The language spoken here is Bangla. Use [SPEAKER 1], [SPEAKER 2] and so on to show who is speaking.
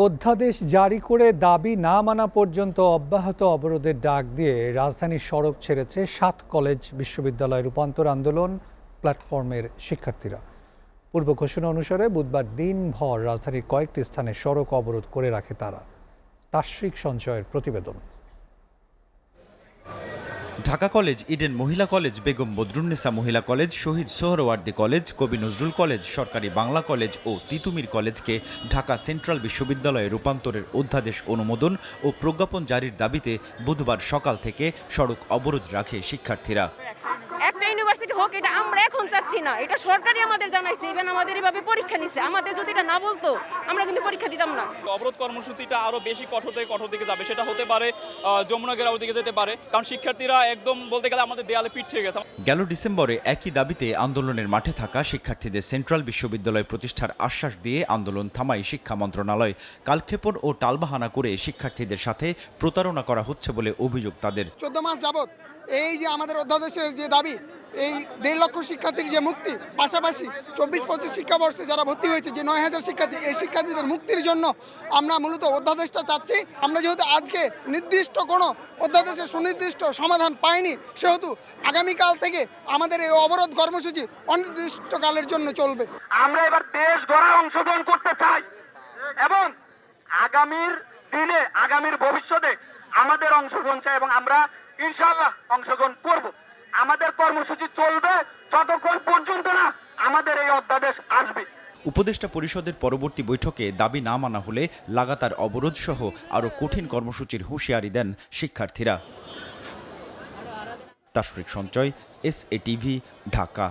[SPEAKER 1] অধ্যাদেশ জারি করে দাবি না মানা পর্যন্ত অব্যাহত অবরোধের ডাক দিয়ে রাজধানীর সড়ক ছেড়েছে ৭ কলেজ বিশ্ববিদ্যালয় রূপান্তর আন্দোলন প্ল্যাটফর্মের শিক্ষার্থীরা। পূর্ব ঘোষণা অনুসারে বুধবার দিনভর রাজধানীর কয়েকটি স্থানে সড়ক অবরোধ করে রাখে তারা। তাসফিক সঞ্চয়ের প্রতিবেদন।
[SPEAKER 2] ঢাকা কলেজ, ইডেন মহিলা কলেজ, বেগম বদরুন্নেসা মহিলা কলেজ, শহীদ সোহরাওয়ার্দী কলেজ, কবি নজরুল কলেজ, সরকারি বাংলা কলেজ ও তিতুমির কলেজকে ঢাকা সেন্ট্রাল বিশ্ববিদ্যালয়ে রূপান্তরের অধ্যাদেশ অনুমোদন ও প্রজ্ঞাপন জারির দাবিতে বুধবার সকাল থেকে সড়ক অবরোধ রাখে শিক্ষার্থীরা।
[SPEAKER 3] একটা ইউনিভার্সিটি হোক, এটা আমরা এখন চাচ্ছি না, এটা সরকারই আমাদের জানাইছে। ইভেন আমাদের এভাবে পরীক্ষা নিচ্ছে, আমাদের যদি এটা না বলতো আমরা কিন্তু পরীক্ষা দিতাম না।
[SPEAKER 4] অবরোধ কর্মসূচিটা আরো বেশি কঠোর দিকে যাবে, সেটা হতে পারে যমুনা ঘেরাওর দিকে যেতে পারে, কারণ শিক্ষার্থীরা একদম বলতে গেলে আমাদের দেয়ালে পিঠ থেকে গেছে।
[SPEAKER 2] গেল ডিসেম্বরে একই দাবিতে আন্দোলনের মাঠে থাকা শিক্ষার্থীদের সেন্ট্রাল বিশ্ববিদ্যালয় প্রতিষ্ঠার আশ্বাস দিয়ে আন্দোলন থামায় শিক্ষা মন্ত্রণালয়। কালক্ষেপণ ও টালবাহানা করে শিক্ষার্থীদের সাথে প্রতারণা করা হচ্ছে বলে অভিযোগ তাদের।
[SPEAKER 5] 14 মাস যাবত এই যে আমাদের অধ্যাদেশের যে দাবি, এই 1.5 লক্ষ শিক্ষার্থীর যে মুক্তি, পাশাপাশি 24-25 শিক্ষাবর্ষে যারা ভর্তি হয়েছে যে 9,000 শিক্ষার্থী, এই শিক্ষার্থীদের মুক্তির জন্য আমরা মূলত অধ্যাদেশটা চাচ্ছি। আমরা যেহেতু আজকে নির্দিষ্ট কোনো অধ্যাদেশের সুনির্দিষ্ট সমাধান পাইনি, সেহেতু আগামীকাল থেকে আমাদের এই অবরোধ কর্মসূচি অনির্দিষ্টকালের জন্য চলবে।
[SPEAKER 6] আমরা এবার দেশ গড়ার অংশগ্রহণ করতে চাই এবং আগামীর দিনে, আগামীর ভবিষ্যতে আমাদের অংশগ্রহণ চাই এবং আমরা ইনশাআল্লাহ অংশগ্রহণ করব। আমাদের কর্মসূচি চলবে যতক্ষণ পর্যন্ত না আমাদের এই অধ্যাদেশ আসবে।
[SPEAKER 2] উপদেষ্টা পরিষদের পরবর্তী বৈঠকে দাবি না মানা হলে লাগাতার অবরোধ সহ আরও কঠিন কর্মসূচির হুঁশিয়ারি দেন শিক্ষার্থীরা। তাসফিক সঞ্চয়, SATV, ঢাকা।